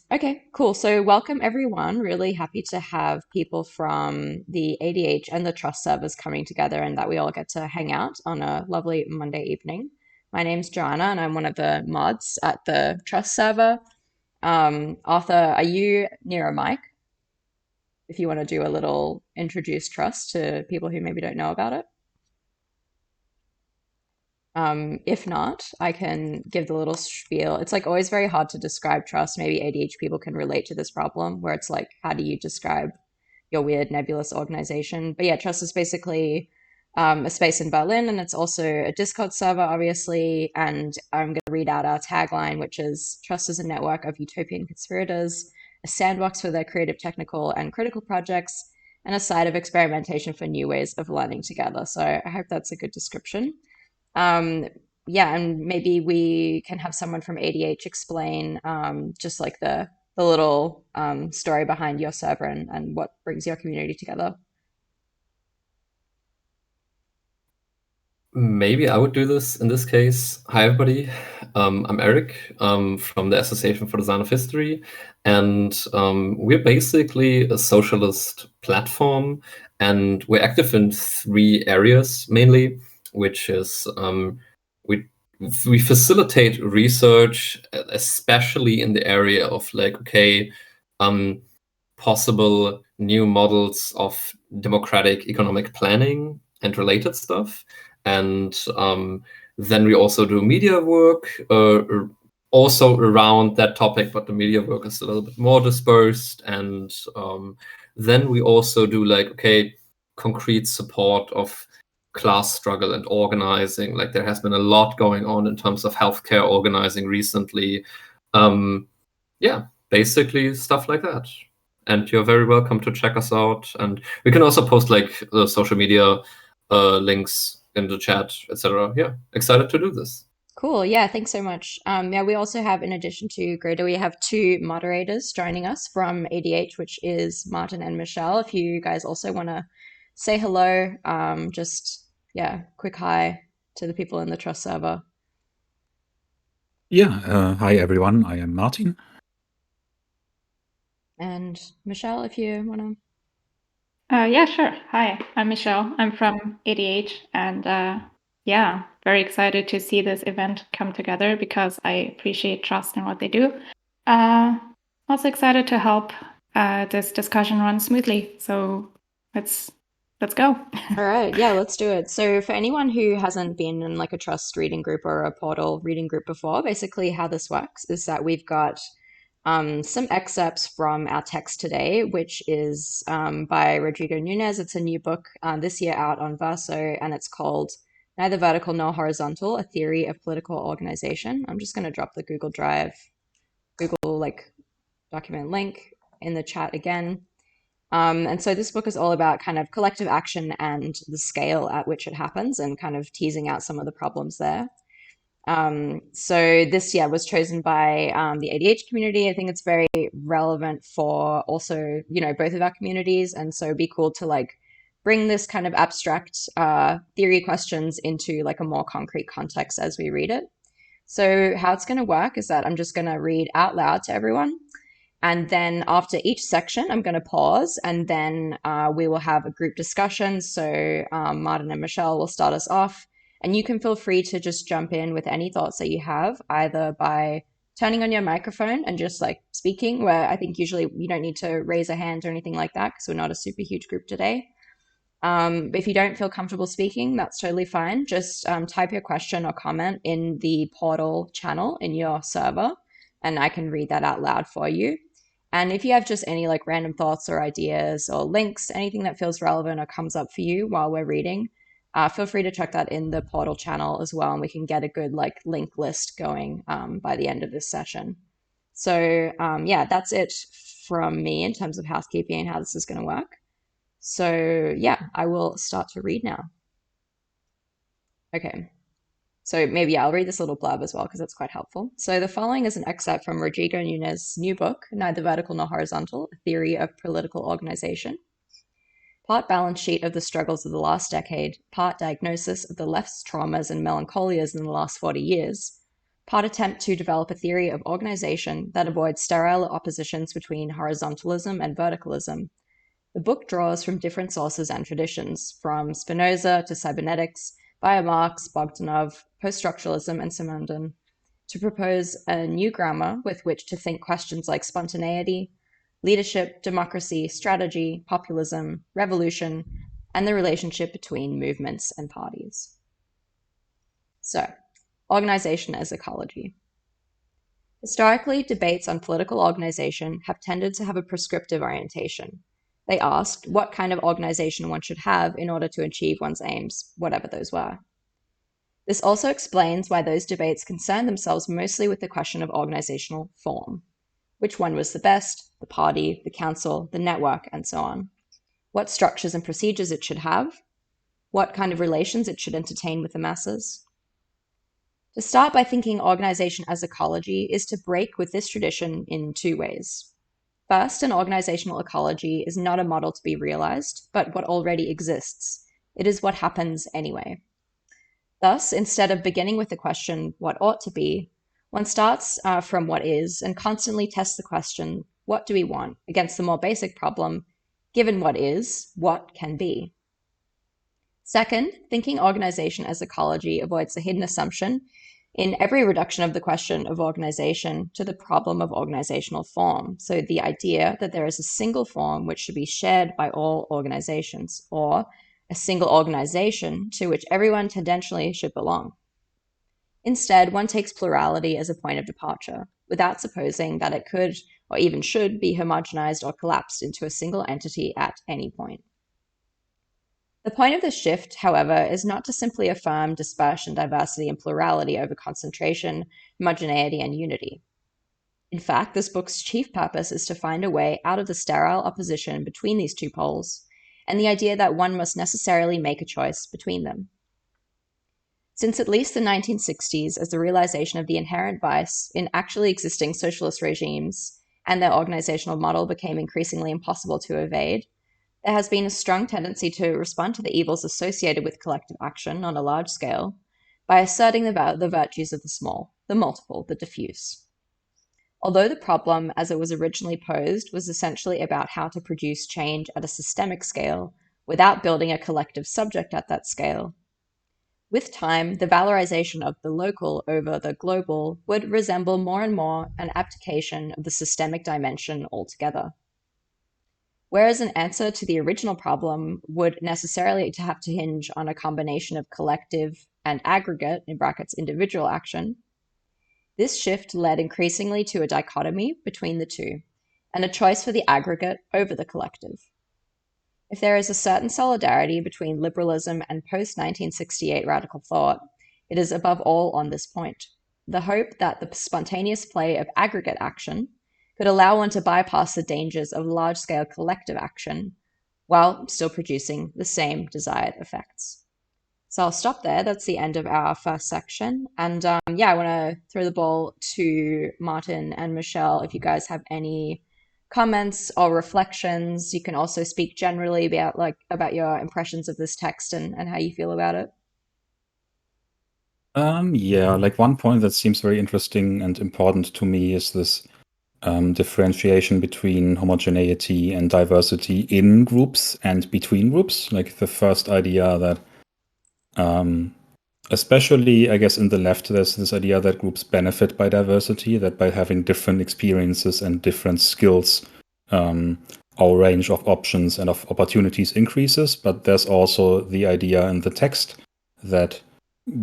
Okay, cool. So, welcome everyone. Really happy to have people from the ADH and the Trust servers coming together and that we all get to hang out on a lovely Monday evening. My name's Joanna and I'm one of the mods at the Trust server. Arthur, are you near a mic if you want to do a little introduce Trust to people who maybe don't know about it? If not, I can give the little spiel. It's like always very hard to describe trust. Maybe ADH people can relate to this problem where it's like, how do you describe your weird nebulous organization? But yeah, trust is basically a space in Berlin, and it's also a Discord server, obviously. And I'm going to read out our tagline, which is trust is a network of utopian conspirators, a sandbox for their creative, technical, and critical projects, and a site of experimentation for new ways of learning together. So I hope that's a good description. Um, yeah, and maybe we can have someone from ADH explain just like the little story behind your server and what brings your community together. Maybe I would do this in this case. Hi, everybody. I'm Eric from the Association for Design of History, and we're basically a socialist platform, and we're active in three areas mainly, which is we we facilitate research, especially in the area of like, okay, um, possible new models of democratic economic planning and related stuff. And then we also do media work, also around that topic, but the media work is a little bit more dispersed. And then we also do like, okay, concrete support of class struggle and organizing. Like there has been a lot going on in terms of healthcare organizing recently. Um, yeah, basically stuff like that. And you're very welcome to check us out. And we can also post like social media links in the chat, etc. Yeah, excited to do this. Cool. Yeah, thanks so much. Yeah, we also have, in addition to Greta, we have two moderators joining us from ADH, which is Martin and Michelle. If you guys also want to say hello, yeah, quick hi to the people in the Trust server. Yeah, hi everyone. I am Martin. And Michelle, if you want to. Yeah, sure. Hi, I'm Michelle. I'm from ADH, and yeah, very excited to see this event come together because I appreciate trust in what they do. Uh, Also excited to help this discussion run smoothly. So let's go. All right, yeah, let's do it. So, for anyone who hasn't been in like a trust reading group or a portal reading group before, basically how this works is that we've got some excerpts from our text today, which is by Rodrigo Nunes. It's a new book this year out on Verso, and it's called Neither Vertical Nor Horizontal, A Theory of Political Organization. I'm just going to drop the Google Drive, Google like document link in the chat again. And so this book is all about kind of collective action and the scale at which it happens and kind of teasing out some of the problems there. So this, yeah, was chosen by the ADH community. I think it's very relevant for also, both of our communities. And so it'd be cool to like bring this kind of abstract theory questions into like a more concrete context as we read it. So how it's going to work is that I'm just going to read out loud to everyone. And then after each section, I'm going to pause and then we will have a group discussion. So Martin and Michelle will start us off. And you can feel free to just jump in with any thoughts that you have, either by turning on your microphone and just like speaking, where I think usually you don't need to raise a hand or anything like that because we're not a super huge group today. But if you don't feel comfortable speaking, that's totally fine. Just type your question or comment in the portal channel in your server, and I can read that out loud for you. And if you have just any like random thoughts or ideas or links, anything that feels relevant or comes up for you while we're reading, feel free to check that in the portal channel as well, and we can get a good like link list going by the end of this session. So yeah, that's it from me in terms of housekeeping and how this is going to work. So yeah, I will start to read now. Okay. So maybe I'll read this little blurb as well because it's quite helpful. So the following is an excerpt from Rodrigo Nunes' new book, Neither Vertical Nor Horizontal, A Theory of Political Organization. Part balance sheet of the struggles of the last decade, part diagnosis of the left's traumas and melancholias in the last 40 years, part attempt to develop a theory of organization that avoids sterile oppositions between horizontalism and verticalism. The book draws from different sources and traditions, from Spinoza to cybernetics, via Marx, Bogdanov, post-structuralism, and Simondon, to propose a new grammar with which to think questions like spontaneity, leadership, democracy, strategy, populism, revolution, and the relationship between movements and parties. So, organization as ecology. Historically, debates on political organization have tended to have a prescriptive orientation. They asked what kind of organization one should have in order to achieve one's aims, whatever those were. This also explains why those debates concerned themselves mostly with the question of organizational form. Which one was the best, the party, the council, the network, and so on. What structures and procedures it should have, what kind of relations it should entertain with the masses. To start by thinking organization as ecology is to break with this tradition in two ways. First, an organizational ecology is not a model to be realized, but what already exists. It is what happens anyway. Thus, instead of beginning with the question, what ought to be, one starts from what is and constantly tests the question, what do we want, against the more basic problem, given what is, what can be. Second, thinking organization as ecology avoids the hidden assumption in every reduction of the question of organization to the problem of organizational form. So the idea that there is a single form which should be shared by all organizations, or a single organization to which everyone tendentially should belong. Instead, one takes plurality as a point of departure, without supposing that it could or even should be homogenized or collapsed into a single entity at any point. The point of this shift, however, is not to simply affirm dispersion, diversity, and plurality over concentration, homogeneity, and unity. In fact, this book's chief purpose is to find a way out of the sterile opposition between these two poles, and the idea that one must necessarily make a choice between them. Since at least the 1960s, as the realization of the inherent vice in actually existing socialist regimes and their organizational model became increasingly impossible to evade, there has been a strong tendency to respond to the evils associated with collective action on a large scale by asserting the virtues of the small, the multiple, the diffuse. Although the problem, as it was originally posed, was essentially about how to produce change at a systemic scale without building a collective subject at that scale, with time, the valorization of the local over the global would resemble more and more an abdication of the systemic dimension altogether. Whereas an answer to the original problem would necessarily have to hinge on a combination of collective and aggregate, in brackets, individual action, this shift led increasingly to a dichotomy between the two, and a choice for the aggregate over the collective. If there is a certain solidarity between liberalism and post-1968 radical thought, it is above all on this point, the hope that the spontaneous play of aggregate action could allow one to bypass the dangers of large-scale collective action while still producing the same desired effects. So I'll stop there. That's the end of our first section. And I want to throw the ball to Martin and Michelle if you guys have any comments or reflections. You can also speak generally about your impressions of this text and how you feel about it. One point that seems very interesting and important to me is this differentiation between homogeneity and diversity in groups and between groups. Like the first idea that, especially, I guess, in the left, there's this idea that groups benefit by diversity, that by having different experiences and different skills, our range of options and of opportunities increases. But there's also the idea in the text that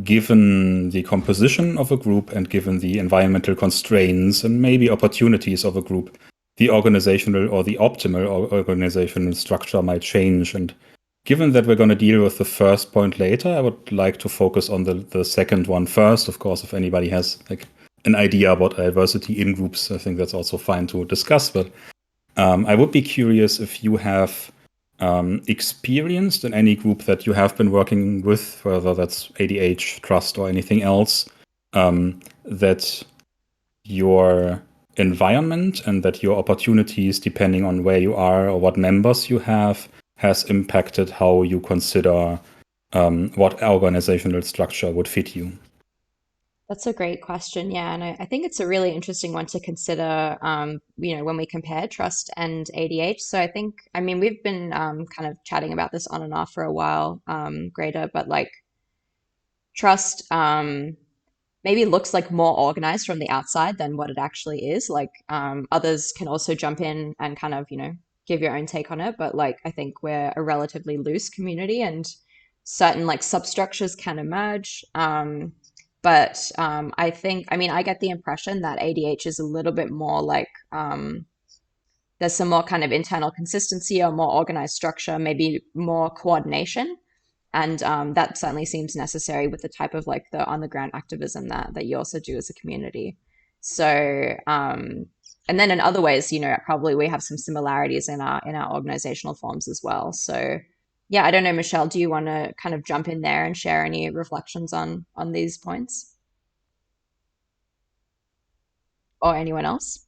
given the composition of a group and given the environmental constraints and maybe opportunities of a group, the organizational or the optimal organizational structure might change. And given that we're going to deal with the first point later, I would like to focus on the second one first. Of course, if anybody has an idea about diversity in groups, I think that's also fine to discuss. But I would be curious if you have experienced in any group that you have been working with, whether that's ADH, Trust, or anything else, that your environment and that your opportunities, depending on where you are or what members you have, has impacted how you consider what organizational structure would fit you. That's a great question. Yeah, and I think it's a really interesting one to consider, when we compare trust and ADH. So I think, I mean, we've been kind of chatting about this on and off for a while, Greta, but like trust maybe looks like more organized from the outside than what it actually is. Like others can also jump in and kind of, give your own take on it. But like I think we're a relatively loose community and certain like substructures can emerge. But I think, I mean, I get the impression that ADH is a little bit more like there's some more kind of internal consistency or more organized structure, maybe more coordination. And that certainly seems necessary with the type of like the on the ground activism that you also do as a community. So, and then in other ways, probably we have some similarities in our organizational forms as well. So, yeah, I don't know, Michelle, do you want to kind of jump in there and share any reflections on these points, or anyone else?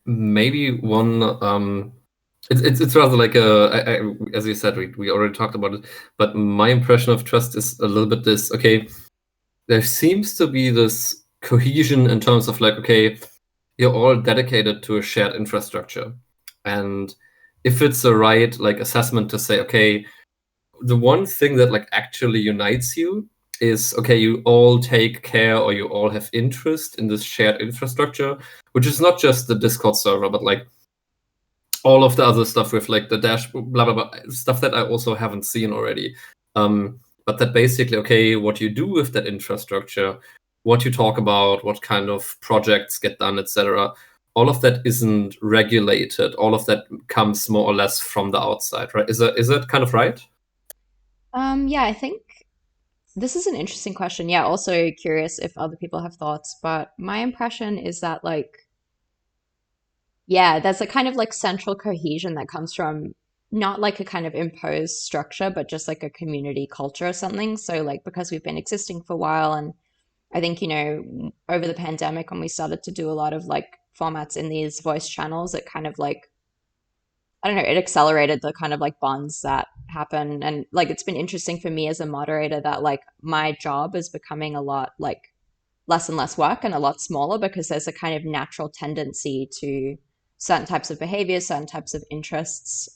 Maybe one, it's rather like as you said, we already talked about it, but my impression of trust is a little bit this, okay, there seems to be this cohesion in terms of like, okay, you're all dedicated to a shared infrastructure. And if it's the right like assessment to say, okay, the one thing that like actually unites you is, okay, you all take care or you all have interest in this shared infrastructure, which is not just the Discord server, but like all of the other stuff with like the dash, blah, blah, blah, stuff that I also haven't seen already. But that basically, okay, what you do with that infrastructure, what you talk about, what kind of projects get done, etc. All of that isn't regulated. All of that comes more or less from the outside, right? Is that kind of right? Yeah, I think this is an interesting question. Yeah, also curious if other people have thoughts, but my impression is that like yeah, there's a kind of like central cohesion that comes from not like a kind of imposed structure, but just like a community culture or something. So like because we've been existing for a while, and I think, over the pandemic when we started to do a lot of like formats in these voice channels, it kind of like I don't know, it accelerated the kind of like bonds that happen. And like it's been interesting for me as a moderator that like my job is becoming a lot like less and less work and a lot smaller because there's a kind of natural tendency to certain types of behaviors, certain types of interests.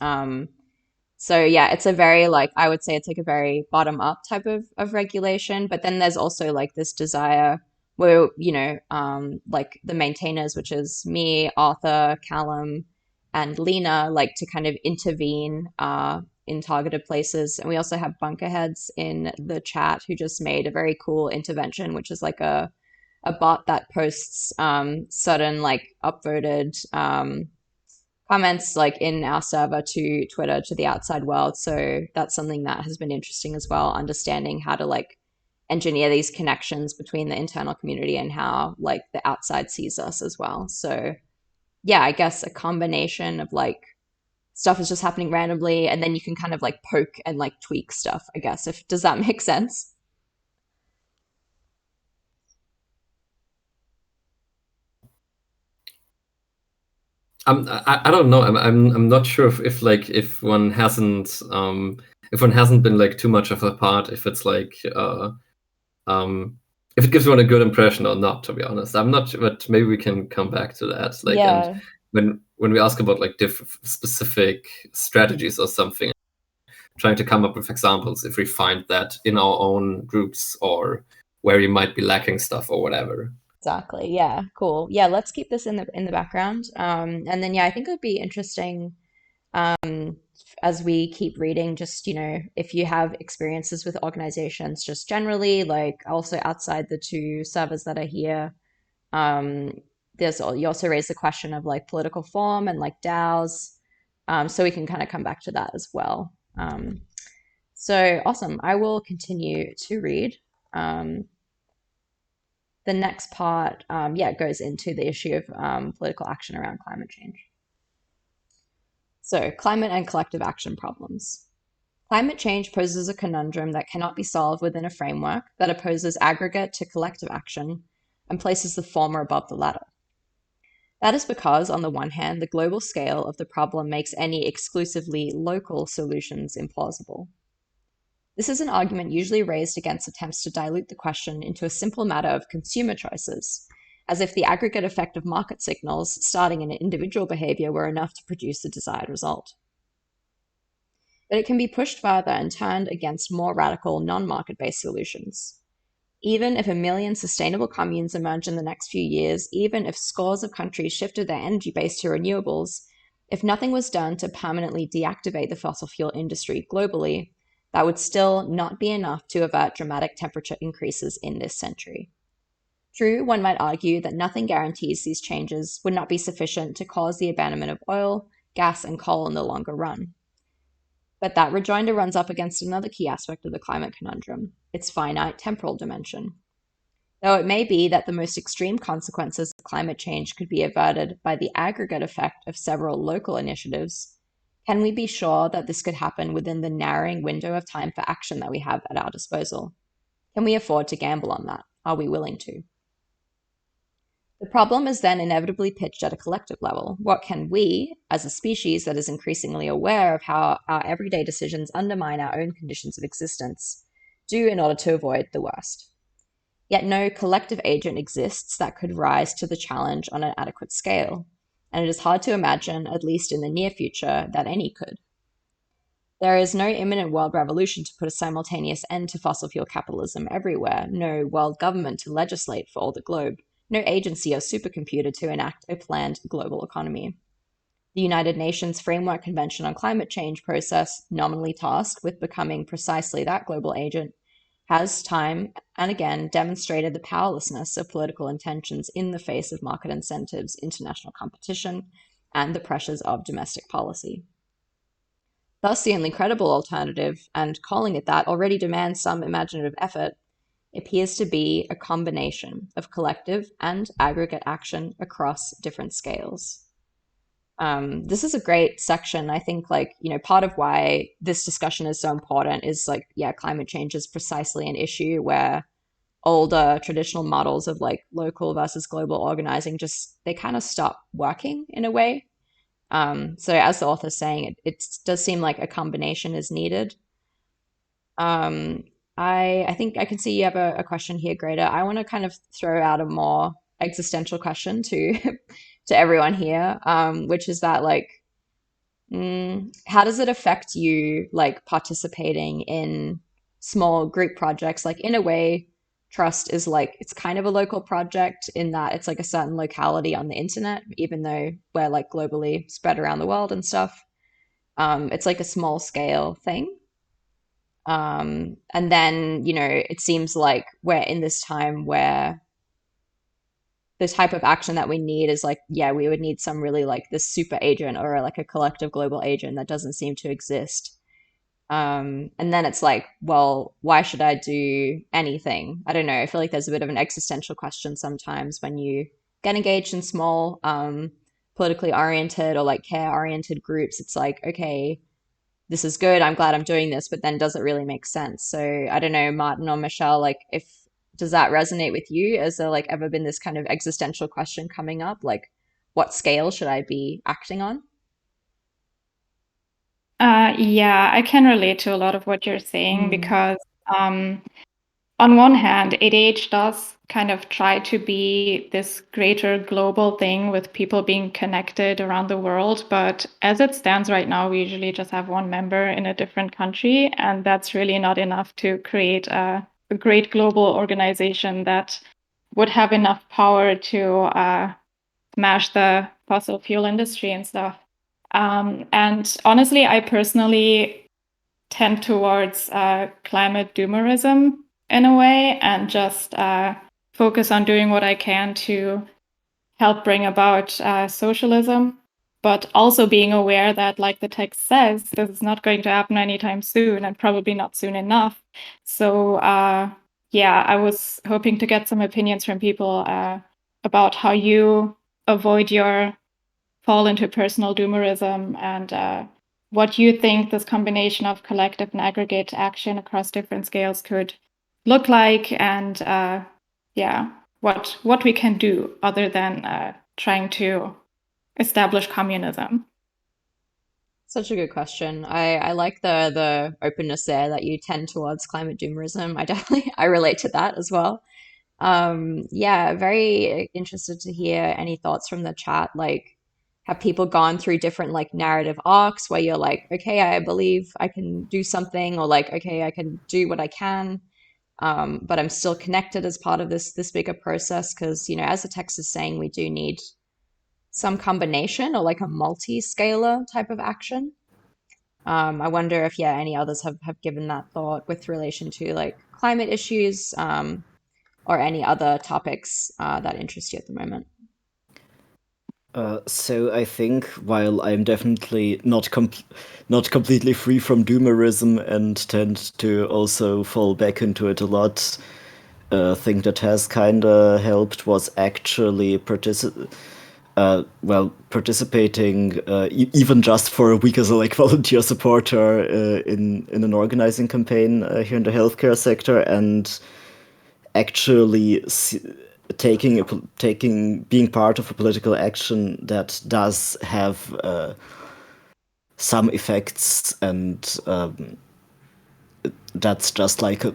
So yeah, it's a very like I would say it's like a very bottom up type of regulation. But then there's also like this desire where, like the maintainers, which is me, Arthur, Callum, and Lena, like to kind of intervene in targeted places. And we also have bunker heads in the chat who just made a very cool intervention, which is like a bot that posts certain like upvoted comments like in our server to Twitter to the outside world. So that's something that has been interesting as well, understanding how to like engineer these connections between the internal community and how like the outside sees us as well. So yeah, I guess a combination of like stuff is just happening randomly and then you can kind of like poke and like tweak stuff, I guess. If does that make sense? I don't know. I'm not sure if like if one hasn't been like too much of a part, if it's like if it gives one a good impression or not, to be honest. I'm not sure, but maybe we can come back to that. Like, and Yeah, when we ask about like specific strategies or something, trying to come up with examples if we find that in our own groups or where you might be lacking stuff or whatever. exactly. Yeah, cool. Yeah, let's keep this in the background. And then yeah, I think it would be interesting as we keep reading, just, if you have experiences with organizations just generally, like also outside the two servers that are here. Um, you also raise the question of like political form and like DAOs. So we can kind of come back to that as well. So awesome. I will continue to read. Um, the next part, yeah, goes into the issue of political action around climate change. So, climate and collective action problems. Climate change poses a conundrum that cannot be solved within a framework that opposes aggregate to collective action and places the former above the latter. That is because, on the one hand, the global scale of the problem makes any exclusively local solutions implausible. This is an argument usually raised against attempts to dilute the question into a simple matter of consumer choices, as if the aggregate effect of market signals starting in individual behavior were enough to produce the desired result. But it can be pushed further and turned against more radical, non-market-based solutions. Even if 1 million sustainable communes emerge in the next few years, even if scores of countries shifted their energy base to renewables, if nothing was done to permanently deactivate the fossil fuel industry globally, that would still not be enough to avert dramatic temperature increases in this century. True, one might argue that nothing guarantees these changes would not be sufficient to cause the abandonment of oil, gas, and coal in the longer run. But that rejoinder runs up against another key aspect of the climate conundrum, its finite temporal dimension. Though it may be that the most extreme consequences of climate change could be averted by the aggregate effect of several local initiatives, can we be sure that this could happen within the narrowing window of time for action that we have at our disposal? Can we afford to gamble on that? Are we willing to? The problem is then inevitably pitched at a collective level. What can we, as a species that is increasingly aware of how our everyday decisions undermine our own conditions of existence, do in order to avoid the worst? Yet no collective agent exists that could rise to the challenge on an adequate scale, and it is hard to imagine, at least in the near future, that any could. There is no imminent world revolution to put a simultaneous end to fossil fuel capitalism everywhere, no world government to legislate for all the globe, no agency or supercomputer to enact a planned global economy. The United Nations Framework Convention on Climate Change process, nominally tasked with becoming precisely that global agent, has time and again demonstrated the powerlessness of political intentions in the face of market incentives, international competition, and the pressures of domestic policy. Thus, the only credible alternative, and calling it that already demands some imaginative effort, appears to be a combination of collective and aggregate action across different scales. This is a great section. I think, part of why this discussion is so important is climate change is precisely an issue where older traditional models of local versus global organizing they kind of stop working in a way. So as the author's saying, it does seem like a combination is needed. I think I can see you have a question here, Greta. I want to kind of throw out a more existential question to to everyone here, which is that how does it affect you participating in small group projects? In a way, Trust is it's kind of a local project in that it's a certain locality on the internet, even though we're globally spread around the world and stuff. It's a small scale thing. And then, it seems like we're in this time where the type of action that we need is we would need some really this super agent or a collective global agent that doesn't seem to exist. And then it's well, why should I do anything? I don't know. I feel like there's a bit of an existential question sometimes when you get engaged in small, politically oriented or care oriented groups. It's okay, this is good. I'm glad I'm doing this, but then does it really make sense? So I don't know, Martin or Michelle, does that resonate with you? Has there ever been this kind of existential question coming up? What scale should I be acting on? Yeah, I can relate to a lot of what you're saying because on one hand, ADH does kind of try to be this greater global thing with people being connected around the world. But as it stands right now, we usually just have one member in a different country. And that's really not enough to create a great global organization that would have enough power to smash the fossil fuel industry and stuff. And honestly, I personally tend towards climate doomerism in a way and just focus on doing what I can to help bring about socialism, but also being aware that, like the text says, this is not going to happen anytime soon and probably not soon enough. So I was hoping to get some opinions from people about how you avoid your fall into personal doomerism and what you think this combination of collective and aggregate action across different scales could look like, and what we can do other than trying to establish communism. Such a good question. I like the openness there that you tend towards climate doomerism. I definitely I relate to that as well. Yeah, very interested to hear any thoughts from the chat. Like, have people gone through different like narrative arcs where you're like, okay, I believe I can do something, or like, okay, I can do what I can, but I'm still connected as part of this bigger process because, you know, as the text is saying, we do need some combination or like a multi-scalar type of action. I wonder if, yeah, any others have given that thought with relation to like climate issues, or any other topics that interest you at the moment. So I think while I'm definitely not completely free from doomerism and tend to also fall back into it a lot, a thing that has kind of helped was actually participating, even just for a week as a like volunteer supporter in an organizing campaign here in the healthcare sector, and actually being part of a political action that does have some effects, and that's just like a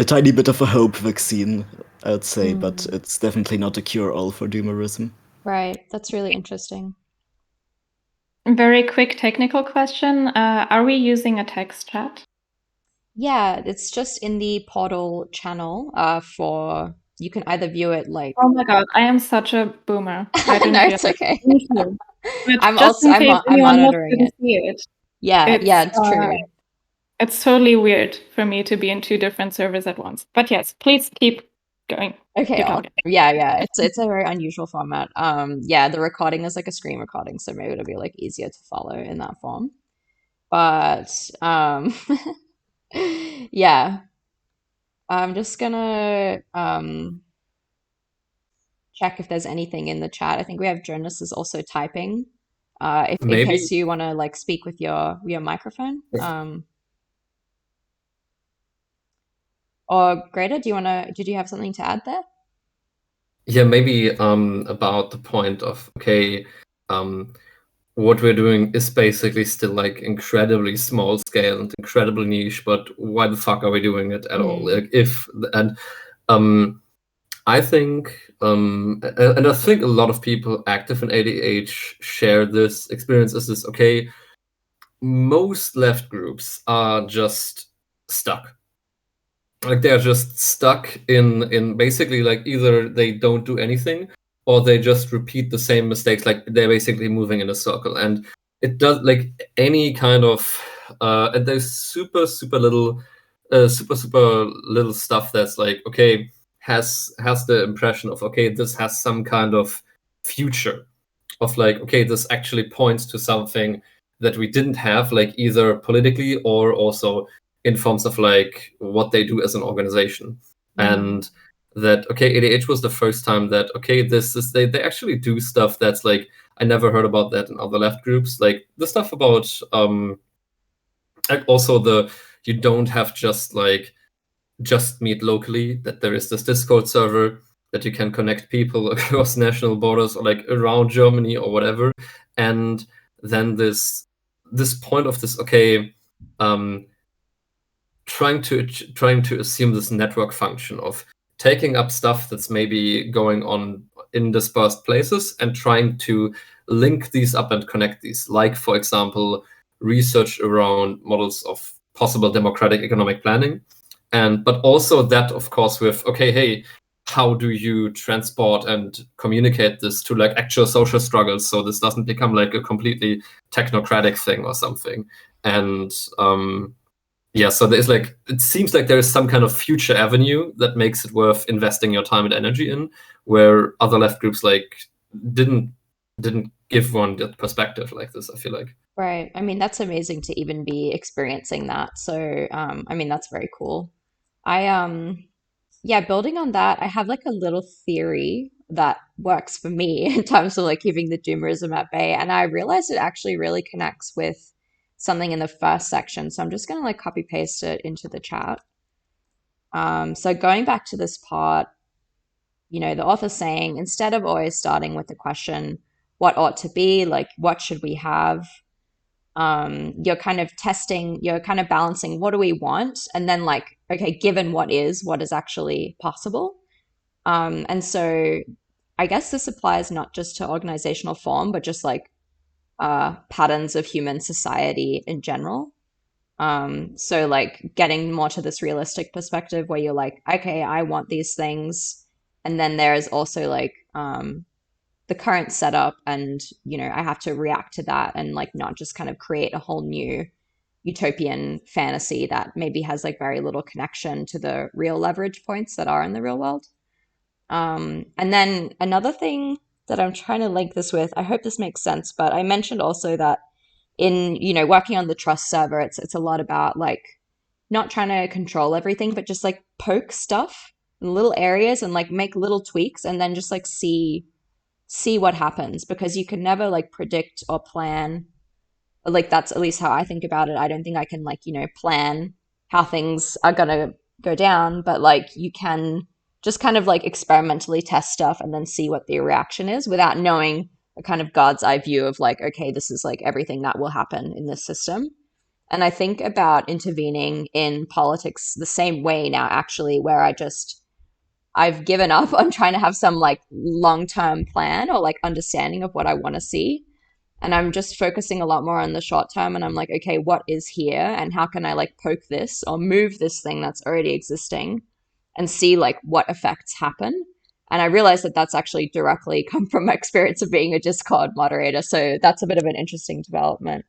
tiny bit of a hope vaccine, I'd say, but it's definitely not a cure-all for doomerism. Right, that's really interesting. Very quick technical question. Are we using a text chat? Yeah, it's just in the portal channel for you can either view it like Oh my God, I am such a boomer. I no, didn't it's realize. okay. Thank you. But I'm just also in case I'm anyone else monitoring didn't it. see it, Yeah, it's it's true. it's totally weird for me to be in two different servers at once. But yes, please keep going. Okay, Keep talking. yeah, it's a very unusual format. Yeah, the recording is like a screen recording, so maybe it'll be like easier to follow in that form. But yeah, I'm just gonna check if there's anything in the chat. I think we have Jonas is also typing. If in Maybe, case you want to like speak with your microphone. Or Greta, did you have something to add there? yeah, maybe about the point of, okay, what we're doing is basically still like incredibly small scale and incredibly niche, but why the fuck are we doing it at all? Like I think, and I think a lot of people active in ADH share this experience as this, okay, most left groups are just stuck. Like they're just stuck in basically like either they don't do anything or they just repeat the same mistakes. Like they're basically moving in a circle, and it does like any kind of and there's super little super little stuff that's like, okay, has the impression of, okay, this has some kind of future, of like, okay, this actually points to something that we didn't have, like either politically or also in forms of like what they do as an organization. And that, okay, ADH was the first time that, okay, this is they actually do stuff that's like, I never heard about that in other left groups, like the stuff about like also the, you don't have just meet locally, that there is this Discord server that you can connect people across national borders or like around Germany or whatever. And then this point of this, okay, trying to assume this network function of taking up stuff that's maybe going on in dispersed places and trying to link these up and connect these, like for example research around models of possible democratic economic planning. And but also that, of course, with, okay, hey, how do you transport and communicate this to like actual social struggles, so this doesn't become like a completely technocratic thing or something. And yeah, so there's like, it seems like there is some kind of future avenue that makes it worth investing your time and energy in, where other left groups like didn't give one that perspective like this, I feel like. Right. I mean, that's amazing to even be experiencing that. So, I mean, that's very cool. I yeah, building on that, I have like a little theory that works for me in terms of like keeping the doomerism at bay. And I realized it actually really connects with something in the first section. So I'm just gonna like copy paste it into the chat. So going back to this part, you know, the author's saying instead of always starting with the question, what ought to be, like what should we have? you're kind of testing, you're kind of balancing what do we want, and then like, okay, given what is actually possible. And so I guess this applies not just to organizational form, but just like patterns of human society in general. So like getting more to this realistic perspective where you're like, okay, I want these things, and then there's also like the current setup, and I have to react to that and like not just kind of create a whole new utopian fantasy that maybe has like very little connection to the real leverage points that are in the real world. And then another thing that I'm trying to link this with, I hope this makes sense, but I mentioned also that in, working on the trust server, it's a lot about like not trying to control everything, but just like poke stuff in little areas and like make little tweaks and then just like see what happens, because you can never like predict or plan. Like that's at least how I think about it. I don't think I can like, plan how things are gonna go down, but like you can just kind of like experimentally test stuff and then see what the reaction is without knowing a kind of God's eye view of like, okay, this is like everything that will happen in this system. And I think about intervening in politics the same way now, actually, where I've given up on trying to have some like long-term plan or like understanding of what I want to see. And I'm just focusing a lot more on the short term. And I'm like, okay, what is here? And how can I like poke this or move this thing that's already existing and see like what effects happen? And I realized that that's actually directly come from my experience of being a Discord moderator. So that's a bit of an interesting development.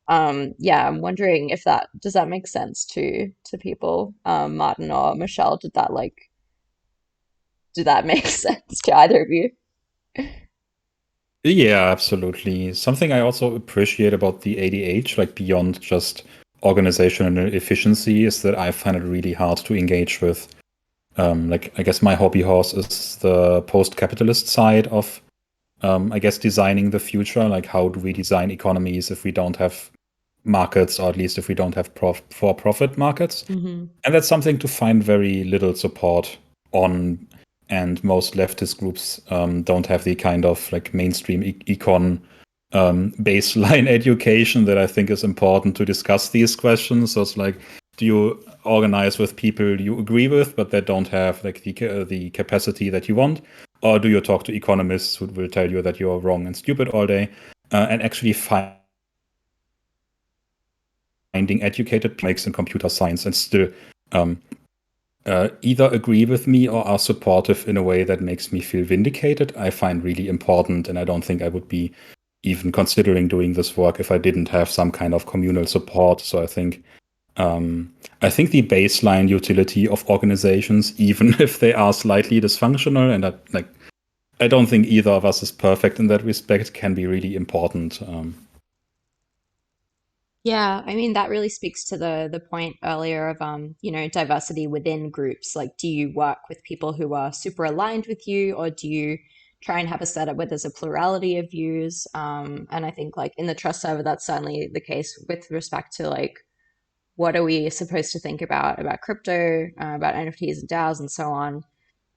Yeah, I'm wondering if does that make sense to people? Martin or Michelle, did that make sense to either of you? Yeah, absolutely. Something I also appreciate about the ADH, like beyond just organization and efficiency, is that I find it really hard to engage with. Like, I guess my hobby horse is the post-capitalist side of, I guess, designing the future. Like, how do we design economies if we don't have markets, or at least if we don't have for-profit markets? Mm-hmm. And that's something to find very little support on. And most leftist groups don't have the kind of like mainstream econ baseline education that I think is important to discuss these questions. So it's like, do you organize with people you agree with, but that don't have like the capacity that you want? Or do you talk to economists who will tell you that you're wrong and stupid all day, and actually finding educated makes in computer science and still either agree with me or are supportive in a way that makes me feel vindicated, I find really important. And I don't think I would be even considering doing this work if I didn't have some kind of communal support. So I think the baseline utility of organizations, even if they are slightly dysfunctional, and I don't think either of us is perfect in that respect, can be really important. Yeah, I mean that really speaks to the point earlier of diversity within groups. Like, do you work with people who are super aligned with you, or do you try and have a setup where there's a plurality of views? And I think like in the trust server, that's certainly the case with respect to like what are we supposed to think about crypto, about NFTs and DAOs and so on.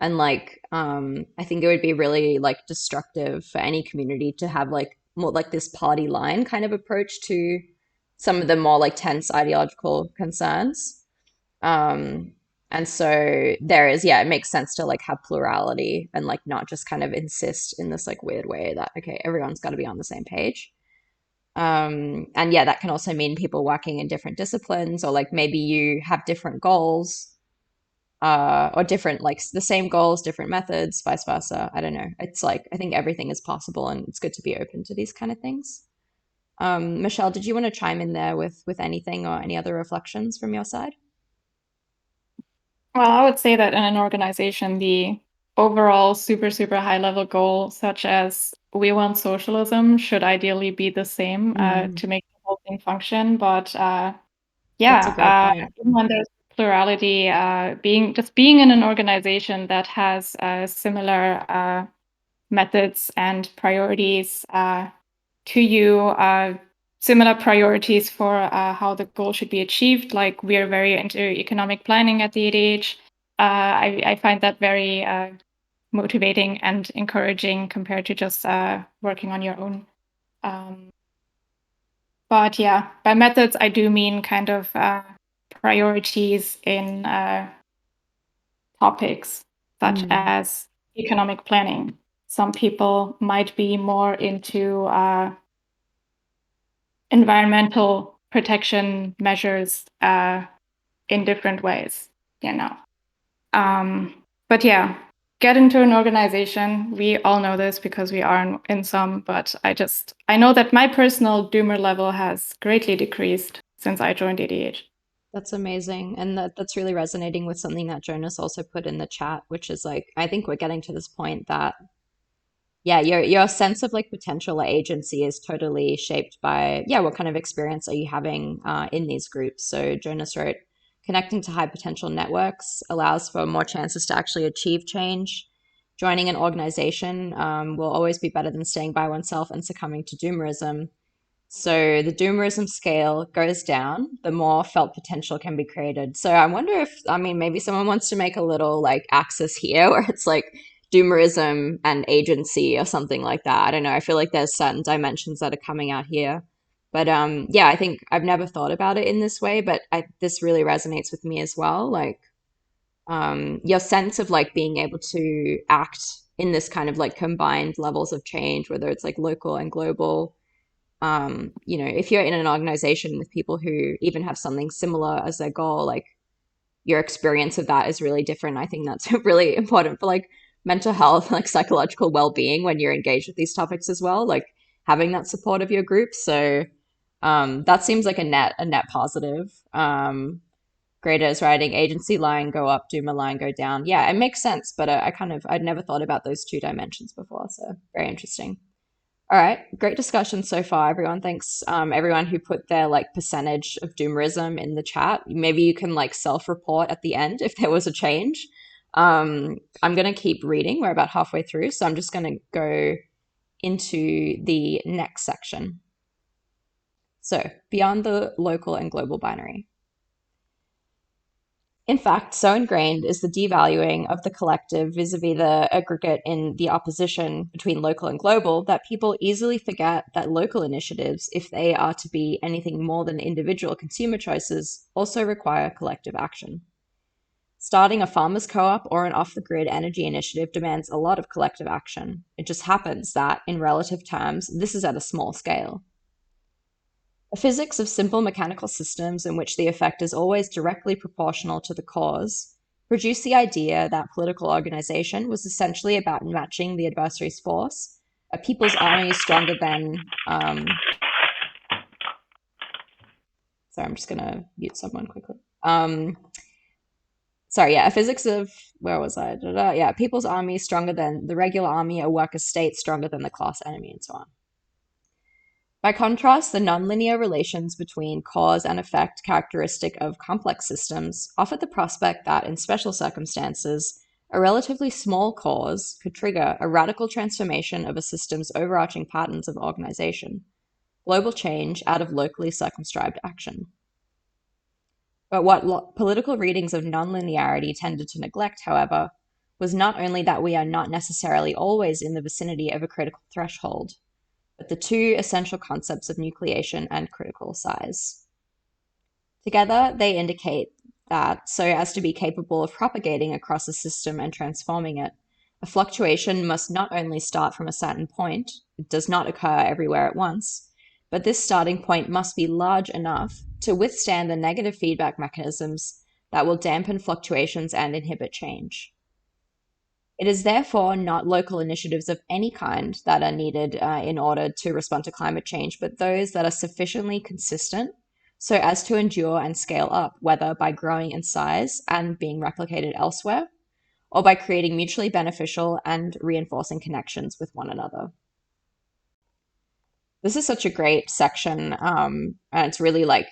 And like I think it would be really like destructive for any community to have like more like this party line kind of approach to some of the more like tense ideological concerns. um and so it makes sense to like have plurality and like not just kind of insist in this like weird way that okay, everyone's got to be on the same page. And yeah, that can also mean people working in different disciplines, or like maybe you have different goals, or different like the same goals, different methods, vice versa. I don't know. It's like I think everything is possible, and it's good to be open to these kind of things. Michelle, did you want to chime in there with anything or any other reflections from your side? Well, I would say that in an organization, the overall super, super high level goal, such as we want socialism, should ideally be the same to make the whole thing function. But That's a great point. even when there's plurality, being in an organization that has similar methods and priorities to you, similar priorities for how the goal should be achieved. Like we are very into economic planning at the ADH. I find that very motivating and encouraging compared to just working on your own. But yeah, by methods, I do mean kind of priorities in topics such as economic planning. Some people might be more into environmental protection measures in different ways, you know. But yeah, get into an organization. We all know this because we are in some, but I know that my personal doomer level has greatly decreased since I joined ADH. That's amazing. And that's really resonating with something that Jonas also put in the chat, which is like, I think we're getting to this point that, yeah, your sense of like potential or agency is totally shaped by, yeah, what kind of experience are you having in these groups? So Jonas wrote, connecting to high potential networks allows for more chances to actually achieve change. Joining an organization will always be better than staying by oneself and succumbing to doomerism. So the doomerism scale goes down, the more felt potential can be created. So I wonder if, I mean, maybe someone wants to make a little like axis here where it's like doomerism and agency or something like that. I don't know. I feel like there's certain dimensions that are coming out here. But yeah, I think I've never thought about it in this way, but this really resonates with me as well. Like your sense of like being able to act in this kind of like combined levels of change, whether it's like local and global. If you're in an organization with people who even have something similar as their goal, like your experience of that is really different. I think that's really important for like mental health, like psychological well-being when you're engaged with these topics as well, like having that support of your group. So that seems like a net positive. Greater is writing agency line go up, doomer line go down. Yeah, it makes sense, but I'd never thought about those two dimensions before. So very interesting. All right, great discussion so far, everyone. Thanks, everyone who put their like percentage of doomerism in the chat. Maybe you can like self-report at the end if there was a change. I'm gonna keep reading. We're about halfway through, so I'm just gonna go into the next section. So, beyond the local and global binary. In fact, so ingrained is the devaluing of the collective vis-a-vis the aggregate in the opposition between local and global that people easily forget that local initiatives, if they are to be anything more than individual consumer choices, also require collective action. Starting a farmers co-op or an off-the-grid energy initiative demands a lot of collective action. It just happens that, in relative terms, this is at a small scale. A physics of simple mechanical systems in which the effect is always directly proportional to the cause produced the idea that political organization was essentially about matching the adversary's force, a people's army stronger than... Sorry, I'm just going to mute someone quickly. A physics of... Where was I? Yeah, people's army stronger than the regular army, a worker state stronger than the class enemy, and so on. By contrast, the nonlinear relations between cause and effect characteristic of complex systems offer the prospect that, in special circumstances, a relatively small cause could trigger a radical transformation of a system's overarching patterns of organization, global change out of locally circumscribed action. But what political readings of nonlinearity tended to neglect, however, was not only that we are not necessarily always in the vicinity of a critical threshold, but the two essential concepts of nucleation and critical size. Together, they indicate that, so as to be capable of propagating across a system and transforming it, a fluctuation must not only start from a certain point, it does not occur everywhere at once, but this starting point must be large enough to withstand the negative feedback mechanisms that will dampen fluctuations and inhibit change. It is therefore not local initiatives of any kind that are needed in order to respond to climate change, but those that are sufficiently consistent so as to endure and scale up, whether by growing in size and being replicated elsewhere, or by creating mutually beneficial and reinforcing connections with one another. This is such a great section, and it's really like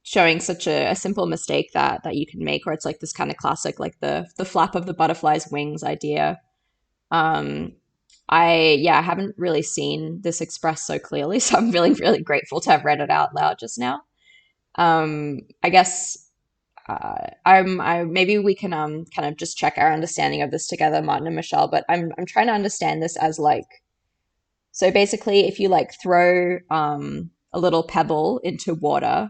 showing such a simple mistake that you can make, or it's like this kind of classic, like the flap of the butterfly's wings idea. I haven't really seen this expressed so clearly, so I'm really, really grateful to have read it out loud just now. I guess maybe we can kind of just check our understanding of this together, Martin and Michelle, but I'm trying to understand this as like, so basically if you like throw a little pebble into water,